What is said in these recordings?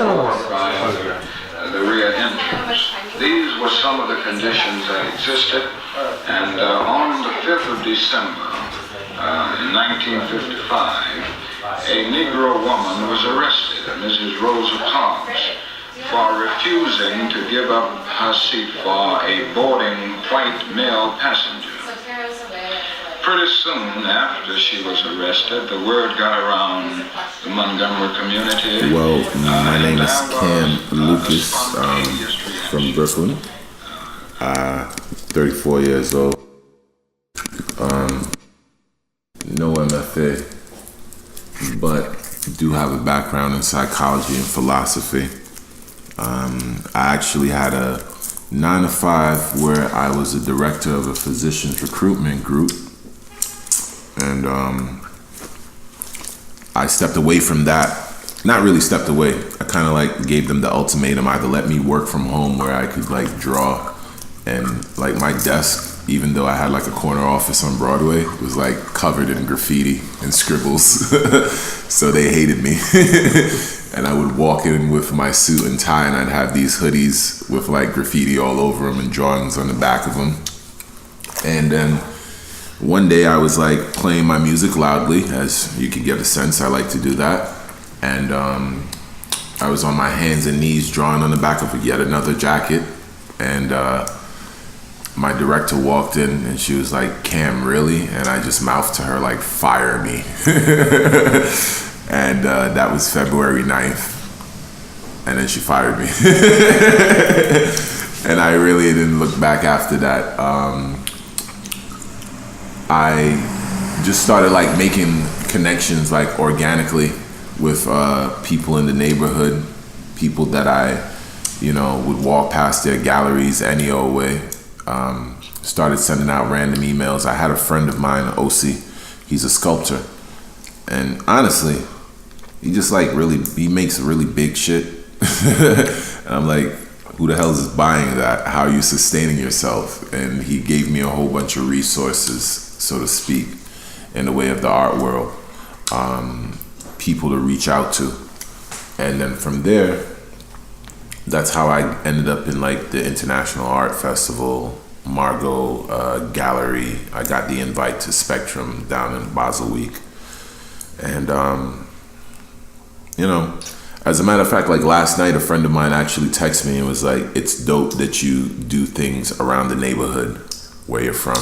followed by the rear engines. These were some of the conditions that existed, and on the 5th of December in 1955, a Negro woman was arrested, Mrs. Rosa Parks, for refusing to give up her seat for a boarding white male passenger. Pretty soon after she was arrested, the word got around the Montgomery community. Well, my name is Kam Lucas from Brooklyn. 34 years old. No MFA, but do have a background in psychology and philosophy. I actually had a 9 to 5 where I was a director of a physicians recruitment group. And I stepped away from that. Not really stepped away. I kind of like gave them the ultimatum, either let me work from home where I could like draw, and like my desk, even though I had like a corner office on Broadway, was like covered in graffiti and scribbles. So they hated me. And I would walk in with my suit and tie, and I'd have these hoodies with like graffiti all over them and drawings on the back of them. And then one day I was like playing my music loudly, as you can get a sense I like to do that. And I was on my hands and knees drawing on the back of yet another jacket. And my director walked in and she was like, "Kam, really?" And I just mouthed to her like, "Fire me." And that was February 9th. And then she fired me. And I really didn't look back after that. I just started like making connections like organically with people in the neighborhood, people that I, would walk past their galleries any old way. Started sending out random emails. I had a friend of mine, OC, he's a sculptor. And honestly, he just like he makes really big shit. And I'm like, who the hell is buying that? How are you sustaining yourself? And he gave me a whole bunch of resources, so to speak, in the way of the art world, people to reach out to. And then from there, that's how I ended up in like the International Art Festival, Margot Gallery. I got the invite to Spectrum down in Basel Week. And, as a matter of fact, like last night, a friend of mine actually texted me and was like, "It's dope that you do things around the neighborhood where you're from."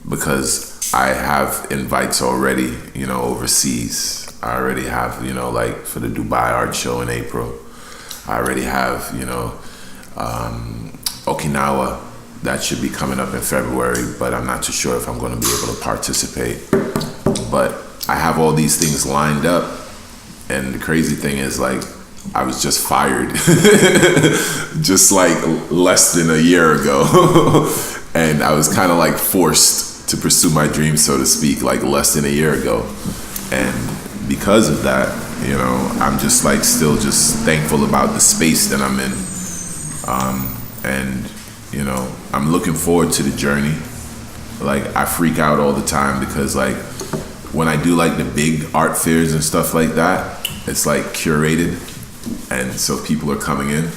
Because I have invites already, overseas. I already have, like for the Dubai Art Show in April. I already have, Okinawa. That should be coming up in February, but I'm not too sure if I'm going to be able to participate. But I have all these things lined up. And the crazy thing is, like, I was just fired just like less than a year ago. And I was kind of like forced to pursue my dreams, so to speak, like less than a year ago. And because of that, I'm just like still just thankful about the space that I'm in. I'm looking forward to the journey. Like, I freak out all the time because like when I do like the big art fairs and stuff like that, it's like curated, and so people are coming in,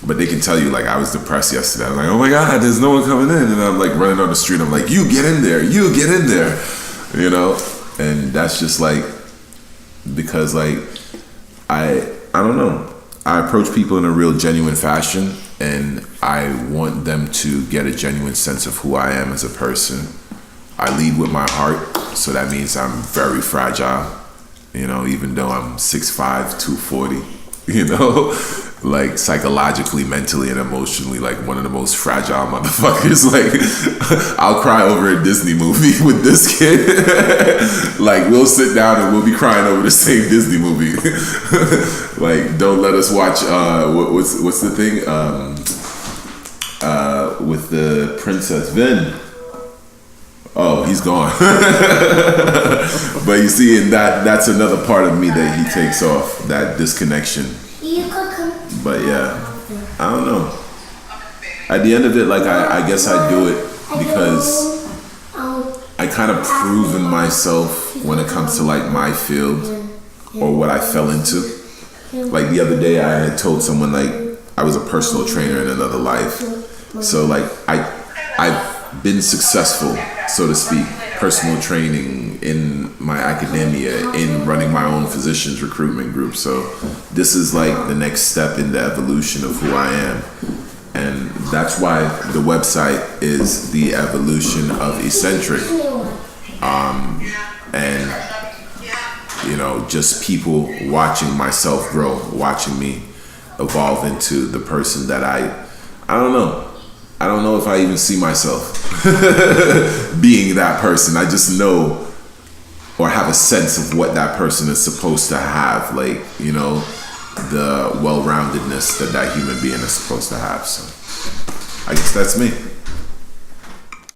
but they can tell you like I was depressed yesterday. I'm like, oh my God, there's no one coming in, and I'm like running on the street. I'm like, you get in there, and that's just like because like I don't know. I approach people in a real genuine fashion, and I want them to get a genuine sense of who I am as a person. I lead with my heart, so that means I'm very fragile, even though I'm 6'5", 240, like psychologically, mentally, and emotionally, like one of the most fragile motherfuckers. Like, I'll cry over a Disney movie with this kid. Like, we'll sit down and we'll be crying over the same Disney movie. Like, don't let us watch, what's the thing? With the Princess Vin. Oh, he's gone. But you see, and that's another part of me that he takes off, that disconnection. But yeah, I don't know. At the end of it, like I guess I do it because I kind of proven myself when it comes to like my field or what I fell into. like the other day I had told someone like I was a personal trainer in another life. So like I've been successful, so to speak, personal training in my academia, in running my own physicians recruitment group. So this is like the next step in the evolution of who I am. And that's why the website is the evolution of eccentric. And you know, just people watching myself grow, watching me evolve into the person that I don't know if I even see myself being that person. I just know or have a sense of what that person is supposed to have, like, you know, the well-roundedness that human being is supposed to have. So I guess that's me.